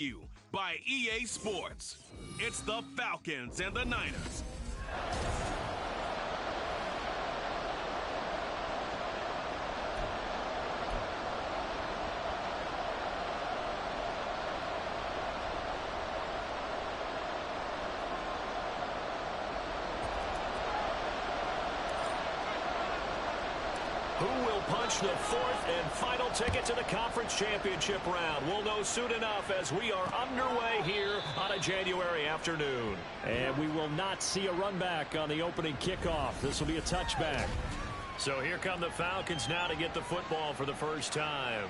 You by EA Sports. It's the Falcons and the Niners. Who will punch the fourth and final ticket to the conference championship round? We'll know soon enough as we are underway here on a January afternoon. And we will not see a run back on the opening kickoff. This will be a touchback. So here come the Falcons now to get the football for the first time.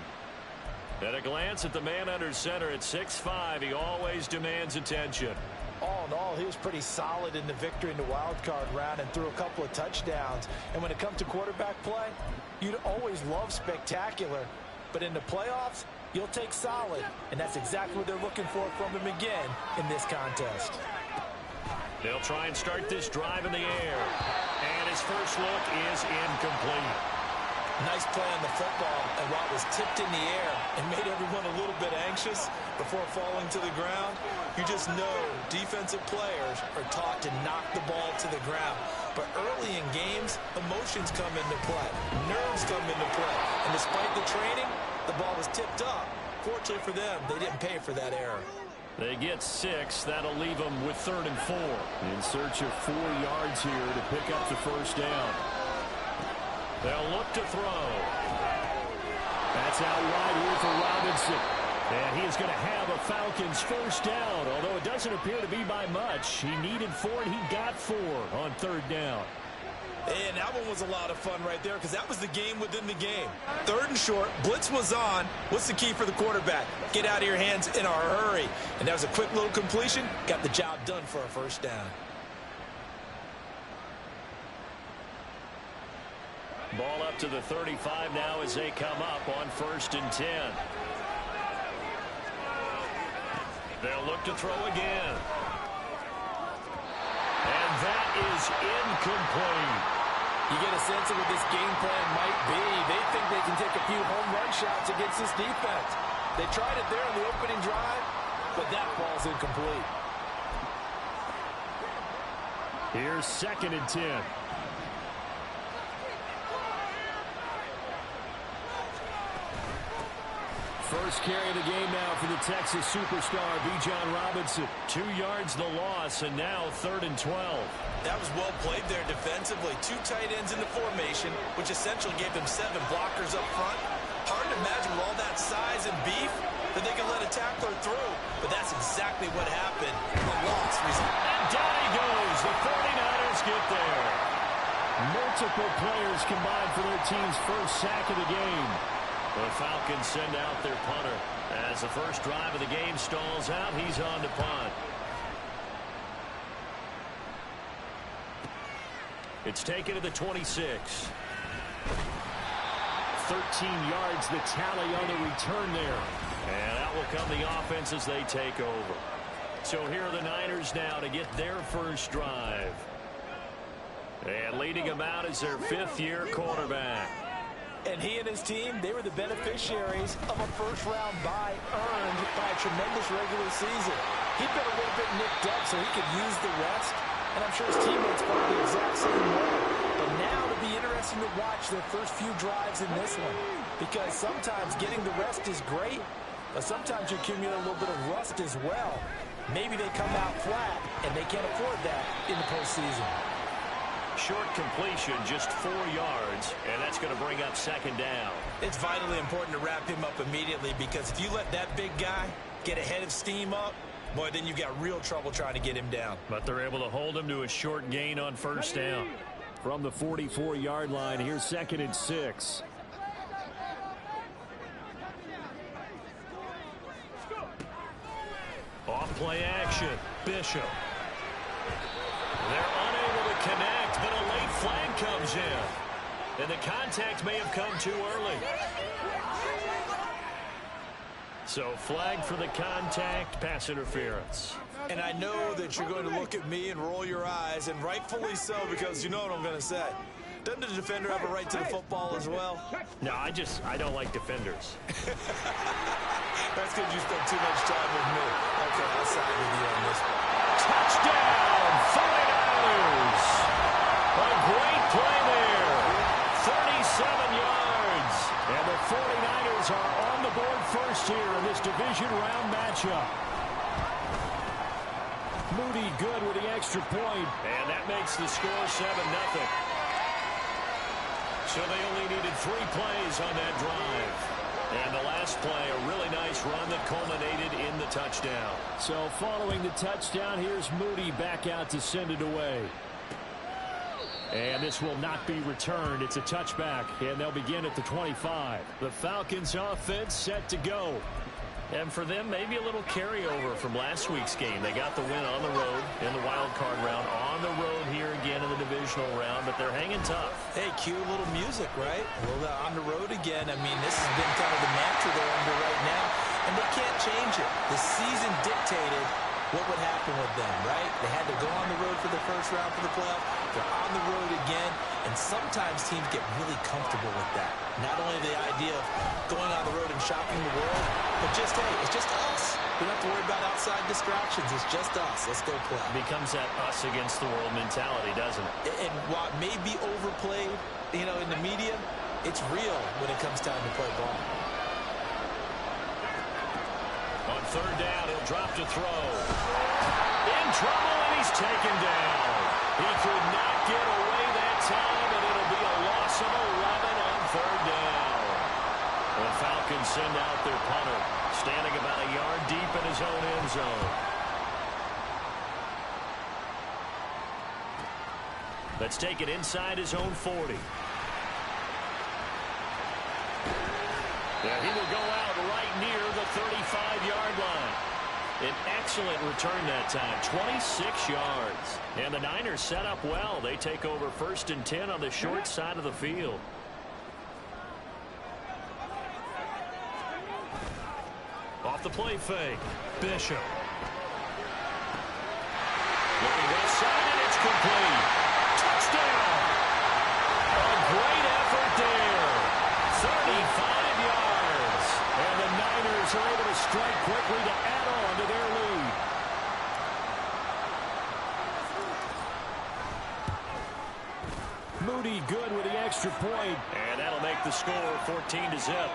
At a glance at the man under center at 6'5", he always demands attention. All in all, he was pretty solid in the victory in the wild card round and threw a couple of touchdowns. And when it comes to quarterback play, you'd always love spectacular. But in the playoffs, you'll take solid. And that's exactly what they're looking for from him again in this contest. They'll try and start this drive in the air. And his first look is incomplete. Nice play on the football, and while it was tipped in the air and made everyone a little bit anxious before falling to the ground, you just know defensive players are taught to knock the ball to the ground. But early in games, emotions come into play, nerves come into play, and despite the training, the ball was tipped up. Fortunately for them, they didn't pay for that error. They get 6. That'll leave them with 3rd and 4. In search of 4 yards here to pick up the first down. They'll look to throw. That's out wide here for Robinson. And he is going to have a Falcons first down, although it doesn't appear to be by much. He needed 4, and he got 4 on 3rd down. And that one was a lot of fun right there because that was the game within the game. 3rd and short, blitz was on. What's the key for the quarterback? Get out of your hands in a hurry. And that was a quick little completion. Got the job done for a first down. Ball up to the 35 now as they come up on 1st and 10. They'll look to throw again. And that is incomplete. You get a sense of what this game plan might be. They think they can take a few home run shots against this defense. They tried it there in the opening drive, but that ball's incomplete. Here's 2nd and 10. First carry of the game now for the Texas superstar, Bijan Robinson. 2 yards the loss, and now 3rd and 12. That was well played there defensively. 2 tight ends in the formation, which essentially gave them 7 blockers up front. Hard to imagine with all that size and beef that they could let a tackler through. But that's exactly what happened. The loss resulted. And down he goes. The 49ers get there. Multiple players combined for their team's first sack of the game. The Falcons send out their punter. As the first drive of the game stalls out, he's on to punt. It's taken to the 26. 13 yards the tally on the return there. And out will come the offense as they take over. So here are the Niners now to get their first drive. And leading them out is their 5th-year quarterback. And he and his team, they were the beneficiaries of a first-round bye earned by a tremendous regular season. He'd been a little bit nicked up so he could use the rest, and I'm sure his teammates felt the exact same way. But now it'll be interesting to watch their first few drives in this one, because sometimes getting the rest is great, but sometimes you accumulate a little bit of rust as well. Maybe they come out flat, and they can't afford that in the postseason. Short completion, just 4 yards, and that's going to bring up 2nd down. It's vitally important to wrap him up immediately because if you let that big guy get ahead of steam up, boy, then you've got real trouble trying to get him down. But they're able to hold him to a short gain on first down. From the 44-yard line, here's 2nd and 6. Off play action, Bishop. They're unable to connect, but a late flag comes in. And the contact may have come too early. So flag for the contact, pass interference. And I know that you're going to look at me and roll your eyes, and rightfully so, because you know what I'm going to say. Doesn't the defender have a right to the football as well? No, I don't like defenders. That's because you spent too much time with me. Okay, I'll side with you on this one. Touchdown, 49ers. A great play there. 37 yards. And the 49ers are on the board first here in this division round matchup. Moody good with the extra point. And that makes the score 7-0. So they only needed 3 plays on that drive. And the last play, a really nice run that culminated in the touchdown. So following the touchdown, here's Moody back out to send it away. And this will not be returned. It's a touchback, and they'll begin at the 25. The Falcons offense set to go. And for them, maybe a little carryover from last week's game. They got the win on the road in the wild card round, on the road here again in the divisional round, but they're hanging tough. Hey, cue a little music, right? A little on the road again. I mean, this has been kind of the mantra they're under right now, and they can't change it. The season dictated what would happen with them, right? They had to go on the road for the first round for the playoff. They're on the road again, and sometimes teams get really comfortable with that. Not only the idea of going on the road and shocking the world, but just, hey, it's just us. We don't have to worry about outside distractions. It's just us. Let's go play. It becomes that us against the world mentality, doesn't it? And while it may be overplayed, in the media, it's real when it comes time to play ball. On third down, he'll drop to throw. In trouble, and he's taken down. He could not get away that time, and it'll be a loss of 11 on third down. The Falcons send out their punter, standing about a yard deep in his own end zone. Let's take it inside his own 40. Yeah, he will go out right near the 35-yard line. An excellent return that time, 26 yards. And the Niners set up well. They take over 1st and 10 on the short side of the field. Off the play fake, Bishop. Looking left side, and it's complete. Touchdown! A great effort there. 35 yards. And the Niners are able to strike quickly to add on to their lead. Moody good with the extra point. And that'll make the score 14-0.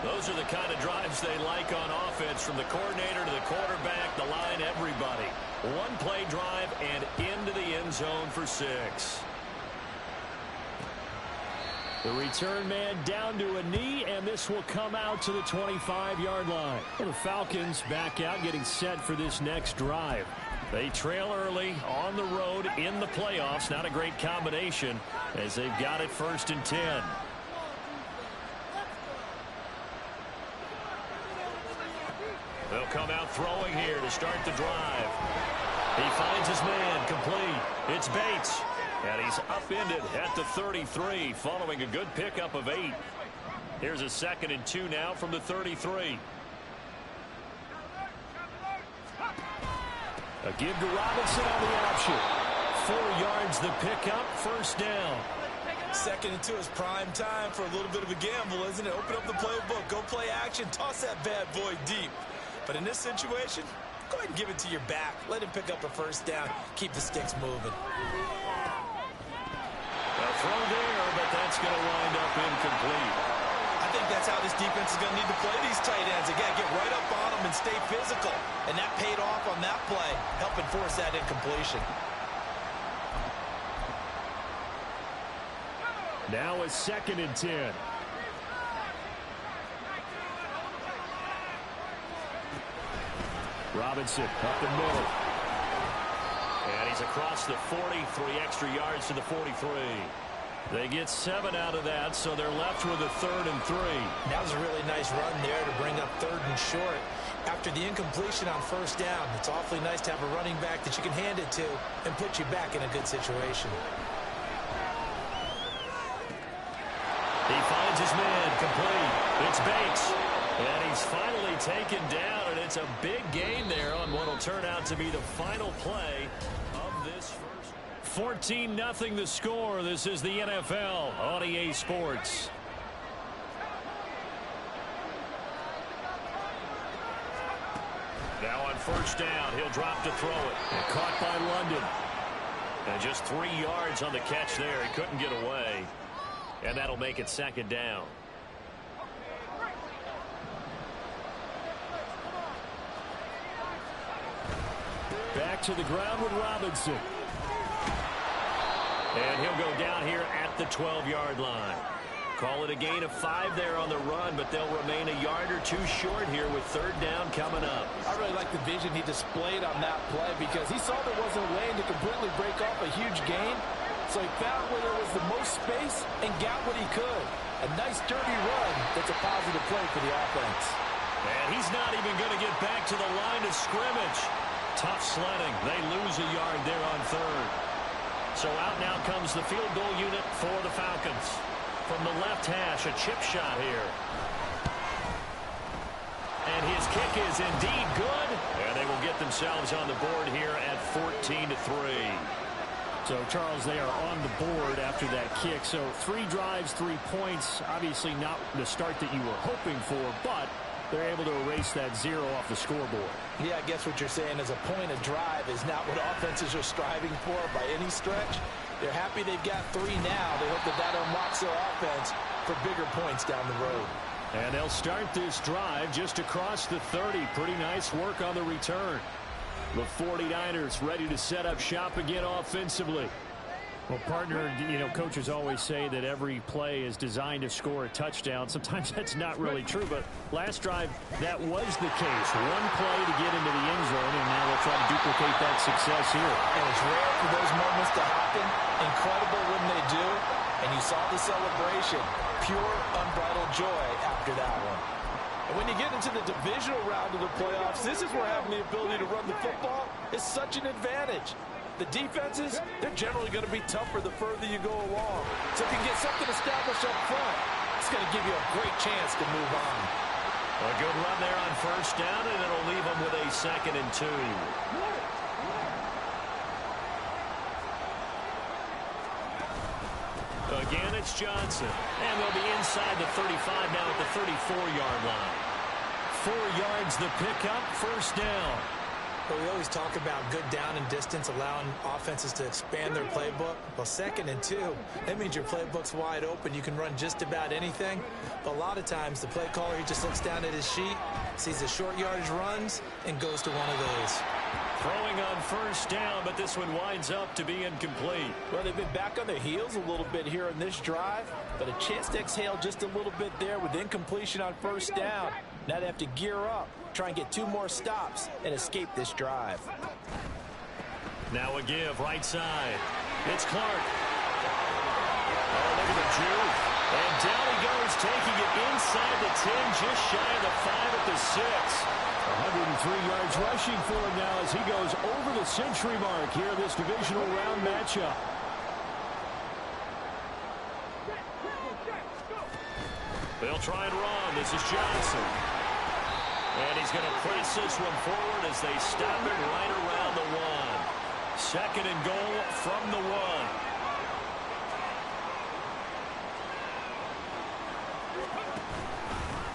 Those are the kind of drives they like on offense, from the coordinator to the quarterback, the line, everybody. One play drive and into the end zone for 6. The return man down to a knee, and this will come out to the 25-yard line. Well, the Falcons back out, getting set for this next drive. They trail early on the road in the playoffs. Not a great combination as they've got it 1st and 10. They'll come out throwing here to start the drive. He finds his man, complete. It's Bates. And he's upended at the 33, following a good pickup of 8. Here's a 2nd and 2 now from the 33. A give to Robinson on the option. 4 yards the pickup, 1st down. 2nd and 2 is prime time for a little bit of a gamble, isn't it? Open up the playbook, go play action, toss that bad boy deep. But in this situation, go ahead and give it to your back. Let him pick up a 1st down. Keep the sticks moving. A throw there, but that's going to wind up incomplete. I think that's how this defense is going to need to play these tight ends. Again, get right up on them and stay physical. And that paid off on that play, helping force that incompletion. Now a 2nd and 10. Robinson up the middle. And he's across the 40, 3 extra yards to the 43. They get 7 out of that, so they're left with a 3rd and 3. That was a really nice run there to bring up 3rd and short. After the incompletion on 1st down, it's awfully nice to have a running back that you can hand it to and put you back in a good situation. He finds his man, complete. It's Bates. And he's finally taken down, and it's a big gain there on what will turn out to be the final play of this first. 14-0 the score. This is the NFL on EA Sports. Now on first down, he'll drop to throw it. And caught by London. And just 3 yards on the catch there. He couldn't get away. And that'll make it second down. Back to the ground with Robinson. And he'll go down here at the 12-yard line. Call it a gain of 5 there on the run, but they'll remain a yard or 2 short here with third down coming up. I really like the vision he displayed on that play because he saw there wasn't a lane to completely break off a huge gain. So he found where there was the most space and got what he could. A nice dirty run that's a positive play for the offense. And he's not even going to get back to the line of scrimmage. Tough sledding. They lose a yard there on third. So out now comes the field goal unit for the Falcons. From the left hash, a chip shot here. And his kick is indeed good. And they will get themselves on the board here at 14-3. So, Charles, they are on the board after that kick. So 3 drives, 3 points. Obviously not the start that you were hoping for, but they're able to erase that 0 off the scoreboard. Yeah, I guess what you're saying is a point of drive is not what offenses are striving for by any stretch. They're happy they've got 3 now. They hope that that unlocks their offense for bigger points down the road. And they'll start this drive just across the 30. Pretty nice work on the return. The 49ers ready to set up shop again offensively. Well, partner, coaches always say that every play is designed to score a touchdown. Sometimes that's not really true, but last drive, that was the case. 1 play to get into the end zone, and now they'll try to duplicate that success here. And it's rare for those moments to happen. Incredible when they do. And you saw the celebration. Pure, unbridled joy after that one. And when you get into the divisional round of the playoffs, this is where having the ability to run the football is such an advantage. The defenses, they're generally going to be tougher the further you go along. So if you can get something established up front, it's going to give you a great chance to move on. A good run there on first down, and it'll leave them with a 2nd and 2. Again, it's Johnson. And they'll be inside the 35 now at the 34-yard line. 4 yards the pickup, first down. But we always talk about good down and distance, allowing offenses to expand their playbook. Well, 2nd and 2, that means your playbook's wide open. You can run just about anything. But a lot of times, the play caller, he just looks down at his sheet, sees the short yardage runs, and goes to one of those. Throwing on first down, but this one winds up to be incomplete. Well, they've been back on their heels a little bit here in this drive, but a chance to exhale just a little bit there with incompletion on first down. Now they have to gear up, try and get 2 more stops, and escape this drive. Now a give, right side. It's Clark. Oh, look at the juke. And down he goes, taking it inside the 10, just shy of the 5 at the 6. 103 yards rushing for him now as he goes over the century mark here in this divisional round matchup. They'll try and run. This is Johnson. And he's going to press this one forward as they stop it right around the 1. 2nd and goal from the 1.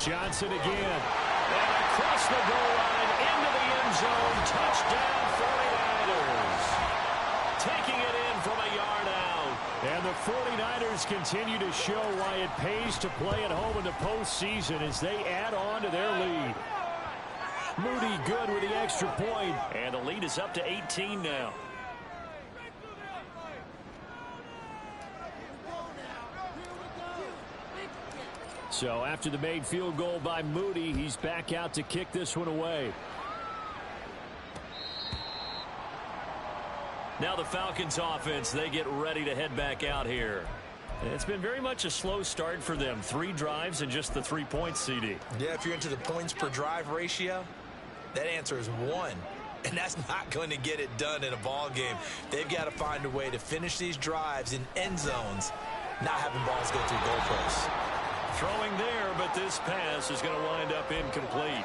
Johnson again. And across the goal line into the end zone. Touchdown 49ers. Taking it in from a yard out. And the 49ers continue to show why it pays to play at home in the postseason as they add on to their lead. Moody good with the extra point. And the lead is up to 18 now. So after the made field goal by Moody, he's back out to kick this one away. Now the Falcons offense, they get ready to head back out here. It's been very much a slow start for them. 3 drives and just the 3 points, CD. Yeah, if you're into the points per drive ratio, that answer is 1. And that's not going to get it done in a ball game. They've got to find a way to finish these drives in end zones, not having balls go through goalposts. Throwing there, but this pass is going to wind up incomplete.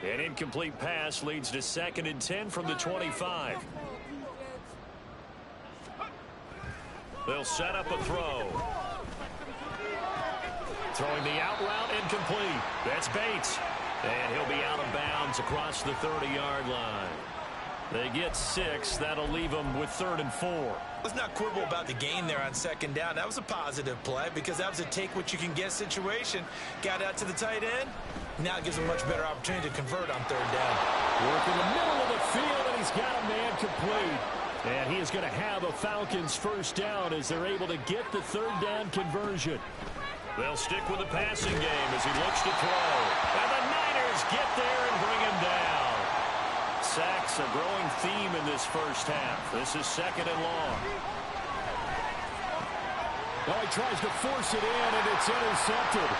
An incomplete pass leads to 2nd and 10 from the 25. They'll set up a throw. Throwing the out route incomplete. That's Bates. And he'll be out of bounds across the 30-yard line. They get 6. That'll leave them with 3rd and 4. Let's not quibble about the gain there on 2nd down. That was a positive play because that was a take-what-you-can-get situation. Got out to the tight end. Now it gives him a much better opportunity to convert on 3rd down. Work in the middle of the field, and he's got a man complete. And he is going to have a Falcons 1st down as they're able to get the 3rd down conversion. They'll stick with the passing game as he looks to throw. And the Niners get there and bring him down. Sacks a growing theme in this 1st half. This is 2nd and long. Well, he tries to force it in, and it's intercepted.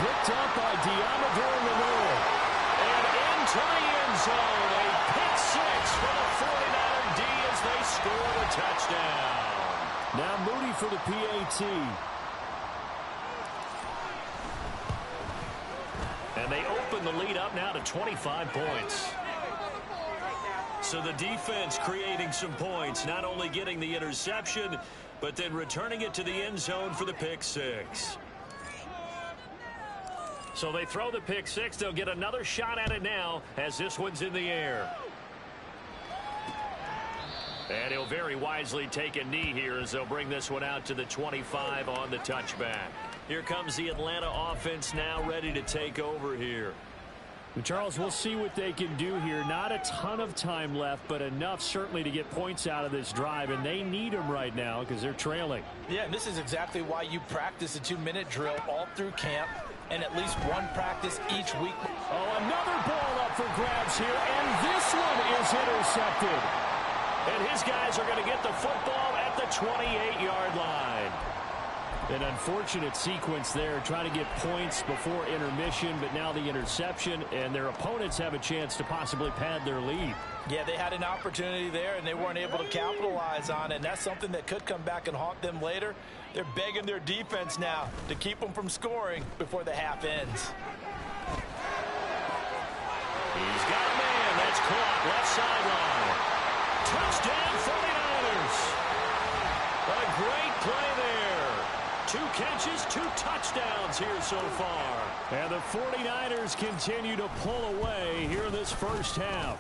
Picked up by Deommodore Lenoir. And into the end zone. A pick 6 for the 49er D as they score the touchdown. Now Moody for the PAT. And they open the lead up now to 25 points. So the defense creating some points, not only getting the interception, but then returning it to the end zone for the pick 6. So they throw the pick 6. They'll get another shot at it now as this one's in the air. And he'll very wisely take a knee here as they'll bring this one out to the 25 on the touchback. Here comes the Atlanta offense now ready to take over here. Charles, we'll see what they can do here. Not a ton of time left, but enough certainly to get points out of this drive, and they need them right now because they're trailing. Yeah, and this is exactly why you practice a 2-minute drill all through camp and at least one practice each week. Oh, another ball up for grabs here, and this one is intercepted. And his guys are going to get the football at the 28-yard line. An unfortunate sequence there, trying to get points before intermission, but now the interception, and their opponents have a chance to possibly pad their lead. Yeah, they had an opportunity there, and they weren't able to capitalize on it, and that's something that could come back and haunt them later. They're begging their defense now to keep them from scoring before the half ends. He's got a man. That's caught left sideline. Touchdown 49ers. A great play there. 2 catches, 2 touchdowns here so far. And the 49ers continue to pull away here in this 1st half.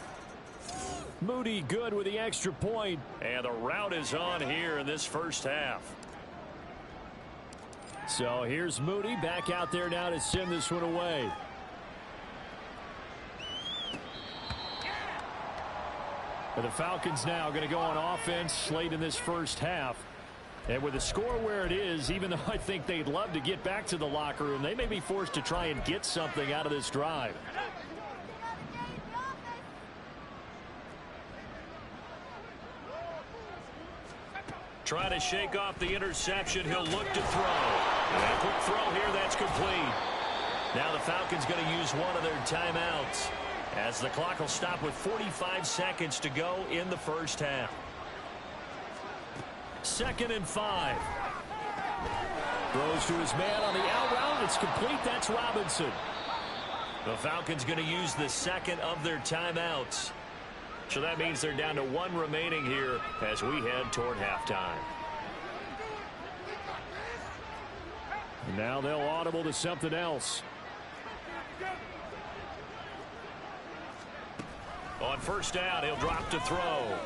Moody good with the extra point. And the route is on here in this 1st half. So here's Moody back out there now to send this one away. And the Falcons now going to go on offense late in this 1st half. And with the score where it is, even though I think they'd love to get back to the locker room, they may be forced to try and get something out of this drive. Trying to shake off the interception. He'll look to throw. And a quick throw here. That's complete. Now the Falcons going to use one of their timeouts as the clock will stop with 45 seconds to go in the 1st half. 2nd and 5. Throws to his man on the out route. It's complete. That's Robinson. The Falcons going to use the 2nd of their timeouts. So that means they're down to 1 remaining here as we head toward halftime. Now they'll audible to something else. On 1st down, he'll drop to throw.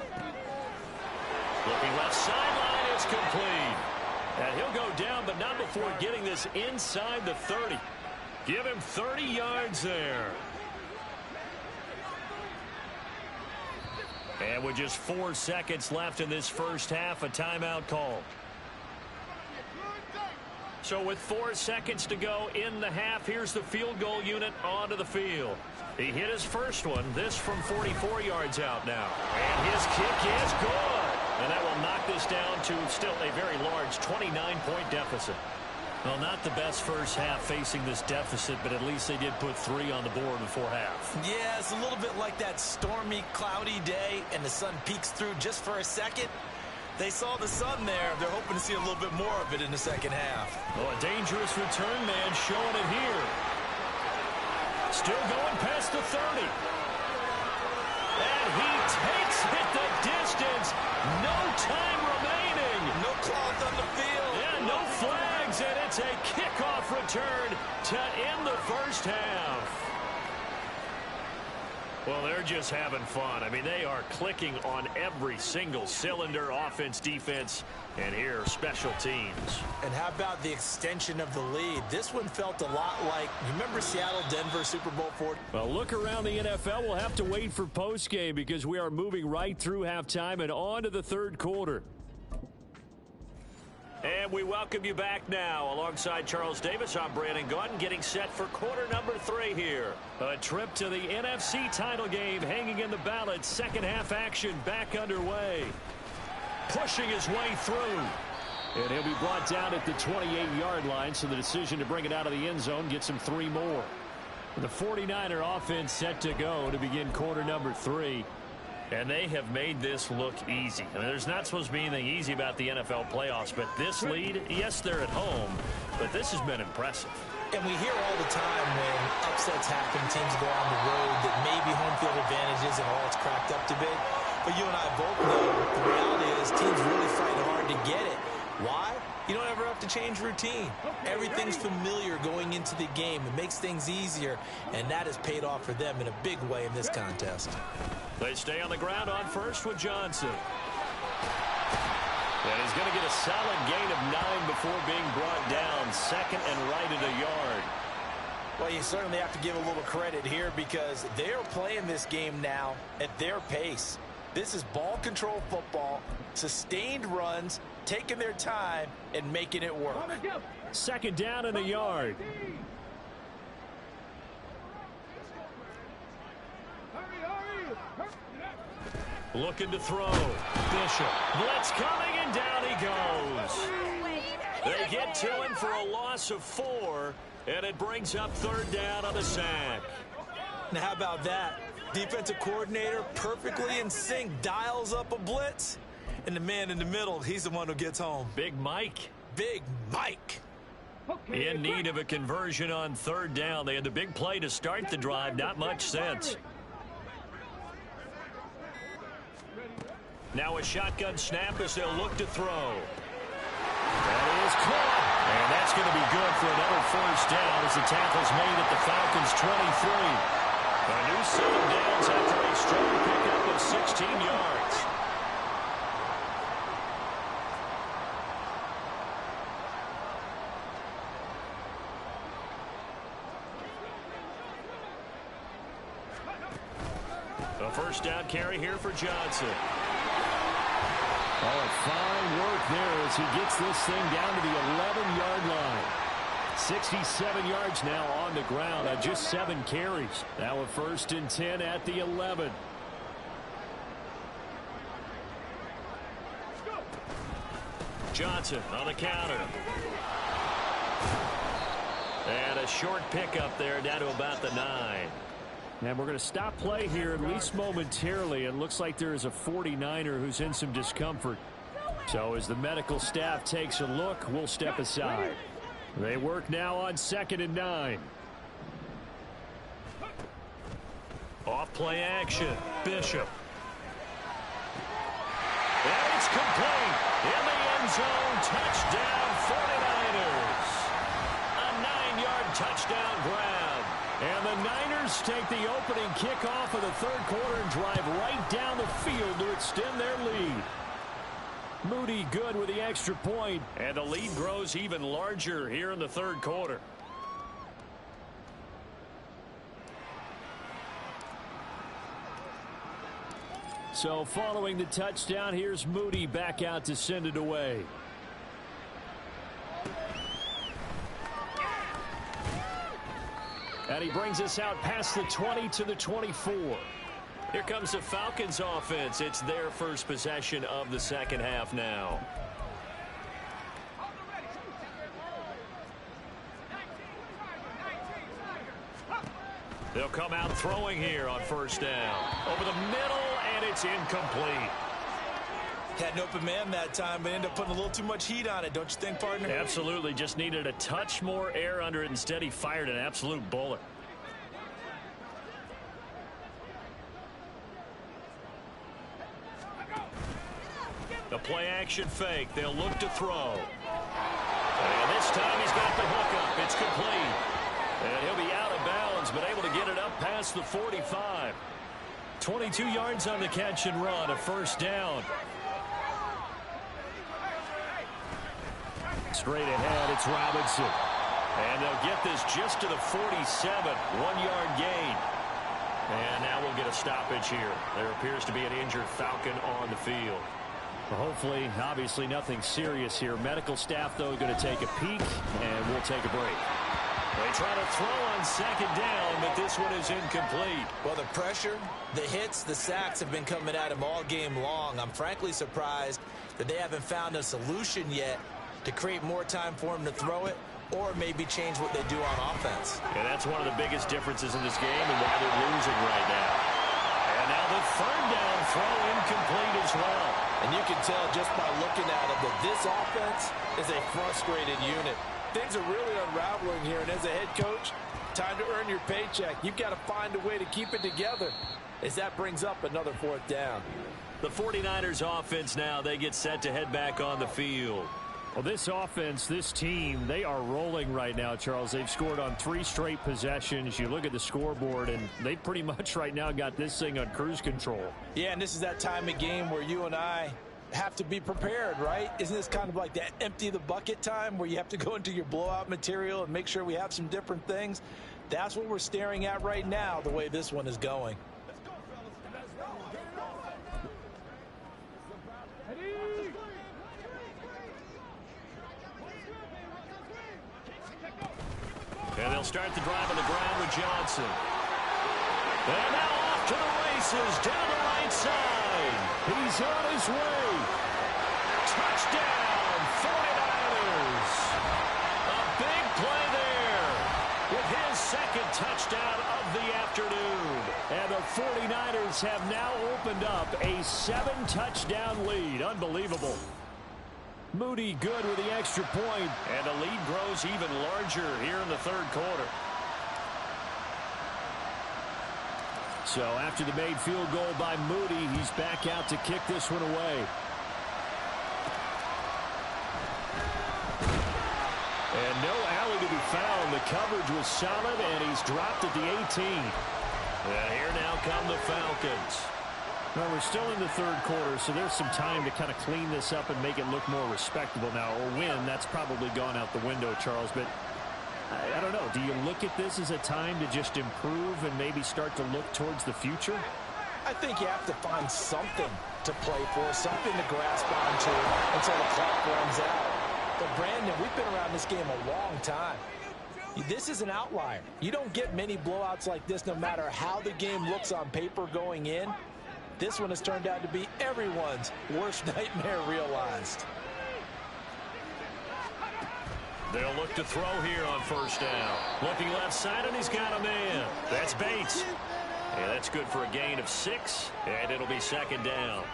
Looking left sideline, it's complete. And he'll go down, but not before getting this inside the 30. Give him 30 yards there. And with just 4 seconds left in this 1st half, a timeout call. So with 4 seconds to go in the half, here's the field goal unit onto the field. He hit his first one, this from 44 yards out now. And his kick is good. And that will knock this down to still a very large 29-point deficit. Well, not the best 1st half facing this deficit, but at least they did put 3 on the board before half. Yeah, it's a little bit like that stormy, cloudy day, and the sun peeks through just for a second. They saw the sun there. They're hoping to see a little bit more of it in the 2nd half. Oh, a dangerous return man showing it here. Still going past the 30. And he takes it the distance. No time remaining. No cloth on the field. Yeah, no flags, and it's a kickoff return to end the first half. Well, they're just having fun. I mean, they are clicking on every single cylinder, offense, defense, and here, special teams. And how about the extension of the lead? This one felt a lot like, you remember Seattle-Denver Super Bowl 40? Well, look around the NFL. We'll have to wait for postgame because we are moving right through halftime and on to the third quarter. And we welcome you back now. Alongside Charles Davis, I'm Brandon Gaudin, getting set for quarter number 3 here. A trip to the NFC title game hanging in the balance. Second half action back underway. Pushing his way through. And he'll be brought down at the 28-yard line, so the decision to bring it out of the end zone gets him 3 more. The 49er offense set to go to begin quarter number 3. And they have made this look easy. I mean, there's not supposed to be anything easy about the NFL playoffs, but this lead, yes, they're at home, but this has been impressive. And we hear all the time when upsets happen, teams go on the road, that maybe home field advantage isn't all it's cracked up to be. But you and I both know the reality is teams really fight hard to get it. Why? You don't ever have to change routine. Everything's familiar going into the game. It makes things easier, and that has paid off for them in a big way in this contest. They stay on the ground on first with Johnson. And he's going to get a solid gain of 9 before being brought down. Second and right at a yard. Well, you certainly have to give a little credit here because they're playing this game now at their pace. This is ball control football, sustained runs, taking their time, and making it work. Second down and a yard. Looking to throw. Bishop. Blitz coming, and down he goes. They get to him for a loss of 4, and it brings up third down on the sack. Now, how about that? Defensive coordinator perfectly in sync, dials up a blitz, and the man in the middle, he's the one who gets home. Big Mike. Big Mike. In need of a conversion on third down. They had the big play to start the drive. Not much sense. Now a shotgun snap as they'll look to throw. That is caught. And that's going to be good for another first down as the tackle's made at the Falcons' 23. A new 7 downs after a strong pickup of 16 yards. A first down carry here for Johnson. Oh, fine work there as he gets this thing down to the 11-yard line. 67 yards now on the ground on just 7 carries. Now a first and 10 at the 11. Johnson on the counter. And a short pickup there down to about the 9. And we're going to stop play here at least momentarily. It looks like there is a 49er who's in some discomfort. So as the medical staff takes a look, we'll step aside. They work now on 2nd and 9. Off play action. Bishop. And it's complete. In the end zone. Touchdown 49ers. A 9-yard touchdown grab. And the Niners take the opening kickoff of the third quarter and drive right down the field to extend their lead. Moody good with the extra point. And the lead grows even larger here in the third quarter. So following the touchdown, here's Moody back out to send it away. And he brings us out past the 20 to the 24. Here comes the Falcons offense. It's their first possession of the second half now. They'll come out throwing here on first down. Over the middle, and it's incomplete. Had an open man that time, but ended up putting a little too much heat on it, don't you think, partner? Absolutely. Just needed a touch more air under it. Instead, he fired an absolute bullet. The play-action fake. They'll look to throw. And this time he's got the hookup. It's complete. And he'll be out of bounds, but able to get it up past the 45. 22 yards on the catch and run, a first down. Straight ahead, it's Robinson. And they'll get this just to the 47. 1-yard gain. And now we'll get a stoppage here. There appears to be an injured Falcon on the field. Well, hopefully, obviously nothing serious here. Medical staff, though, going to take a peek, and we'll take a break. They try to throw on second down, but this one is incomplete. Well, the pressure, the hits, the sacks have been coming at him all game long. I'm frankly surprised that they haven't found a solution yet to create more time for him to throw it, or maybe change what they do on offense. And that's one of the biggest differences in this game and why they're losing right now. And now the third down throw incomplete as well. And you can tell just by looking at him that this offense is a frustrated unit. Things are really unraveling here, and as a head coach, time to earn your paycheck. You've got to find a way to keep it together as that brings up another fourth down. The 49ers offense now, they get set to head back on the field. Well, this offense, this team, they are rolling right now, Charles. They've scored on 3 straight possessions. You look at the scoreboard, and they pretty much right now got this thing on cruise control. Yeah, and this is that time of game where you and I have to be prepared, right? Isn't this kind of like that empty the bucket time where you have to go into your blowout material and make sure we have some different things? That's what we're staring at right now, the way this one is going. And they'll start the drive on the ground with Johnson. And now off to the races down the right side. He's on his way. Touchdown, 49ers. A big play there with his second touchdown of the afternoon. And the 49ers have now opened up a 7-touchdown lead. Unbelievable. Moody good with the extra point. And the lead grows even larger here in the third quarter. So after the made field goal by Moody, he's back out to kick this one away. And no alley to be found. The coverage was solid, and he's dropped at the 18. And here now come the Falcons. Well, we're still in the third quarter, so there's some time to kind of clean this up and make it look more respectable now. Or win, that's probably gone out the window, Charles. But I don't know. Do you look at this as a time to just improve and maybe start to look towards the future? I think you have to find something to play for, something to grasp onto until the clock runs out. But, Brandon, we've been around this game a long time. This is an outlier. You don't get many blowouts like this no matter how the game looks on paper going in. This one has turned out to be everyone's worst nightmare realized. They'll look to throw here on first down. Looking left side, and he's got a man. That's Bates. And that's good for a gain of 6, and it'll be second down.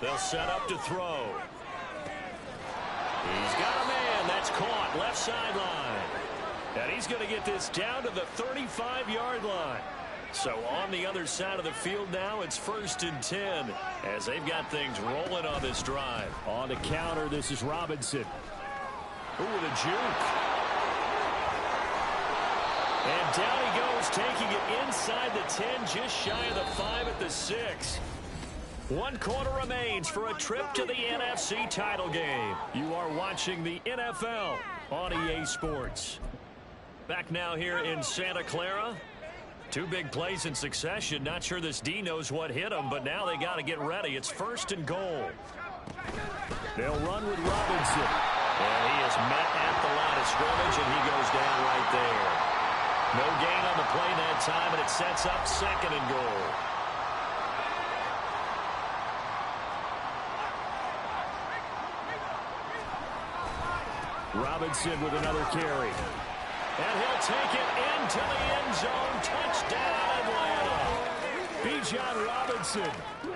They'll set up to throw. He's got a man. That's caught. Left sideline. And he's going to get this down to the 35-yard line. So on the other side of the field now, it's 1st and 10 as they've got things rolling on this drive. On the counter, this is Robinson. Ooh, with a juke. And down he goes, taking it inside the 10, just shy of the 5 at the 6. 1 quarter remains for a trip to the NFC title game. You are watching the NFL on EA Sports. Back now here in Santa Clara. 2 big plays in succession. Not sure this D knows what hit him, but now they got to get ready. It's 1st and goal. They'll run with Robinson. And he is met at the line of scrimmage, and he goes down right there. No gain on the play that time, and it sets up 2nd and goal. Robinson with another carry. And he'll take it into the end zone. Touchdown, Atlanta. Bijan Robinson.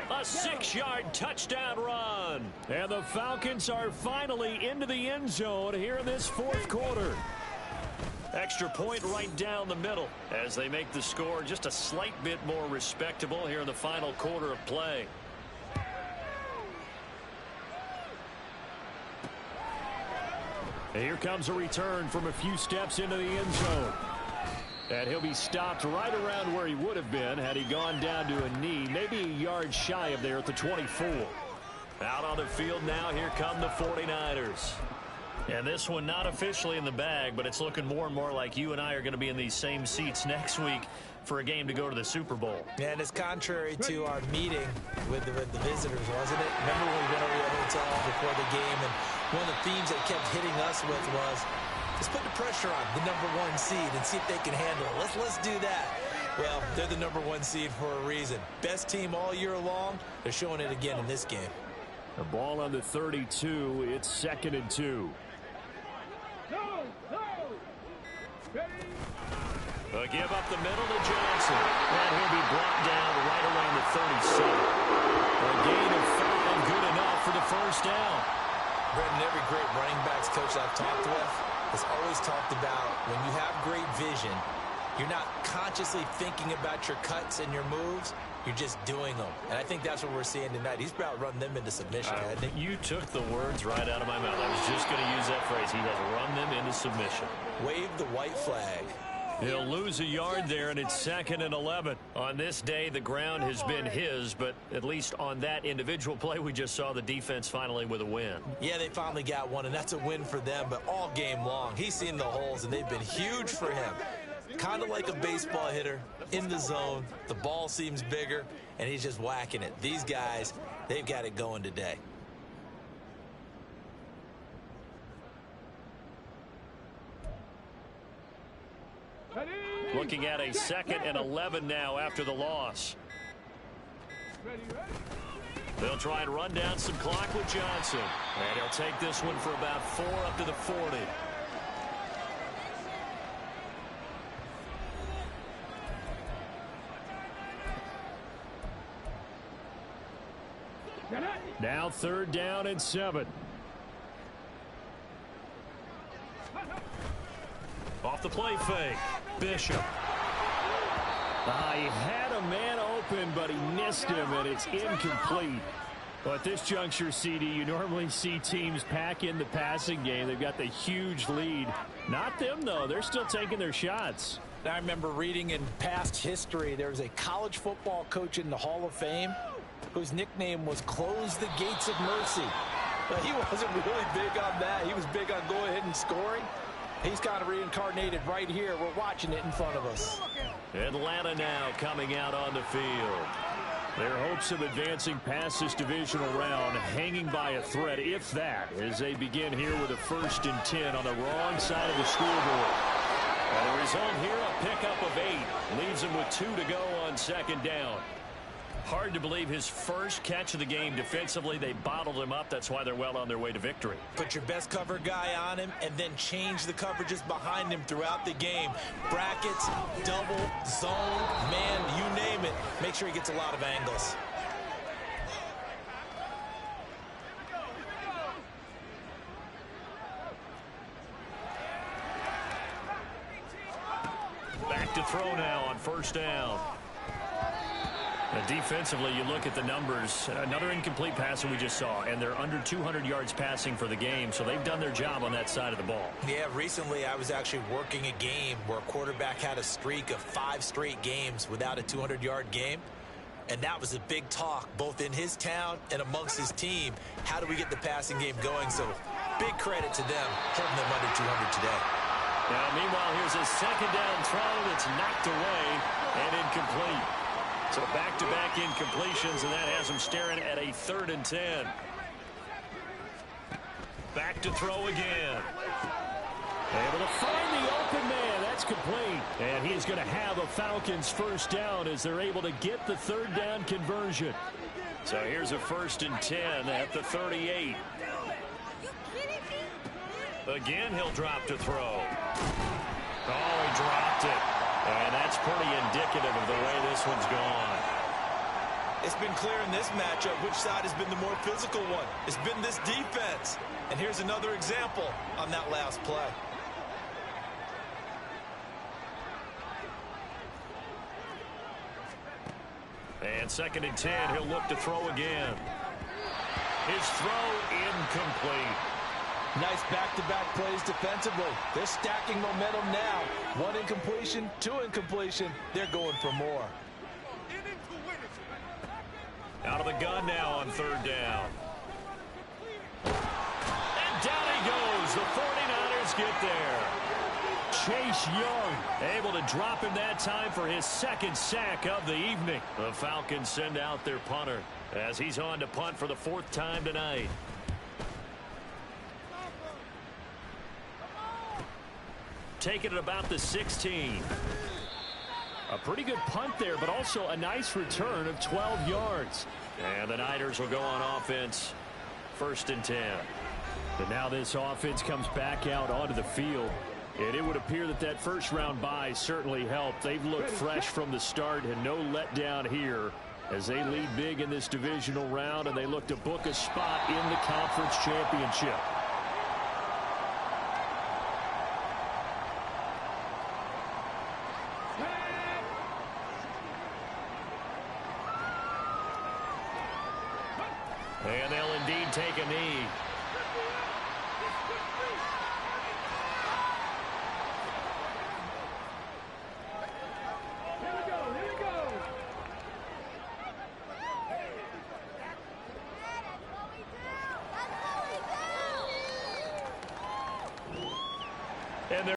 A 6-yard touchdown run. And the Falcons are finally into the end zone here in this 4th quarter. Extra point right down the middle as they make the score just a slight bit more respectable here in the final quarter of play. Here comes a return from a few steps into the end zone. And he'll be stopped right around where he would have been had he gone down to a knee, maybe a yard shy of there at the 24. Out on the field now, here come the 49ers. And this one not officially in the bag, but it's looking more and more like you and I are going to be in these same seats next week for a game to go to the Super Bowl. And it's contrary to our meeting with the visitors, wasn't it? Remember when we went over to the hotel before the game, and one of the themes they kept hitting us with was, let's put the pressure on the #1 seed and see if they can handle it. Let's do that. Well, they're the #1 seed for a reason. Best team all year long. They're showing it again in this game. The ball on the 32. It's 2nd and 2. A give up the middle to Johnson. And he'll be brought down right around the 37. A gain of 5, good enough for the first down. Brendan, every great running backs coach I've talked with has always talked about when you have great vision, you're not consciously thinking about your cuts and your moves. You're just doing them. And I think that's what we're seeing tonight. He's about run them into submission. You took the words right out of my mouth. I was just going to use that phrase. He has run them into submission. Wave the white flag. He'll lose a yard there, and it's 2nd and 11. On this day, the ground has been his, but at least on that individual play, we just saw the defense finally with a win. Yeah, they finally got one, and that's a win for them, but all game long, he's seen the holes, and they've been huge for him. Kind of like a baseball hitter in the zone. The ball seems bigger, and he's just whacking it. These guys, they've got it going today. Looking at a 2nd and 11 now after the loss. They'll try and run down some clock with Johnson. And he'll take this one for about 4 up to the 40. Now 3rd down and 7. Off the play fake. Bishop. He had a man open, but he missed him, and it's incomplete. Well, at this juncture, CD, you normally see teams pack in the passing game. They've got the huge lead. Not them, though. They're still taking their shots. I remember reading in past history, there was a college football coach in the Hall of Fame whose nickname was Close the Gates of Mercy. But he wasn't really big on that. He was big on go ahead and scoring. He's kind of reincarnated right here. We're watching it in front of us. Atlanta now coming out on the field. Their hopes of advancing past this divisional round hanging by a thread, if that, as they begin here with a 1st and 10 on the wrong side of the scoreboard. And the result here, a pickup of 8. Leaves them with 2 to go on 2nd down. Hard to believe his first catch of the game defensively. They bottled him up. That's why they're well on their way to victory. Put your best cover guy on him and then change the coverages behind him throughout the game. Brackets, double, zone, man, you name it. Make sure he gets a lot of angles. Back to throw now on 1st down. Defensively, you look at the numbers. Another incomplete pass that we just saw, and they're under 200 yards passing for the game, so they've done their job on that side of the ball. Yeah, recently I was actually working a game where a quarterback had a streak of 5 straight games without a 200-yard game, and that was a big talk both in his town and amongst his team. How do we get the passing game going? So big credit to them holding them under 200 today. Now, meanwhile, here's a 2nd down throw that's knocked away and incomplete. So back-to-back incompletions, and that has them staring at a 3rd and 10. Back to throw again. Able to find the open man. That's complete. And he's going to have a Falcons 1st down as they're able to get the 3rd down conversion. So here's a 1st and 10 at the 38. Again, he'll drop to throw. Oh, he dropped it. And that's pretty indicative of the way this one's gone. It's been clear in this matchup which side has been the more physical one. It's been this defense. And here's another example on that last play. And 2nd and 10, he'll look to throw again. His throw incomplete. Nice back-to-back plays defensively. They're stacking momentum now. 1 incompletion, 2 incompletion. They're going for more. Out of the gun now on 3rd down. And down he goes. The 49ers get there. Chase Young able to drop him that time for his 2nd sack of the evening. The Falcons send out their punter as he's on to punt for the 4th time tonight. Taking it about the 16. A pretty good punt there, but also a nice return of 12 yards. And the Niners will go on offense. 1st and 10. But now this offense comes back out onto the field. And it would appear that that 1st-round bye certainly helped. They've looked fresh from the start and no letdown here as they lead big in this divisional round and they look to book a spot in the conference championship. And they'll indeed take a knee.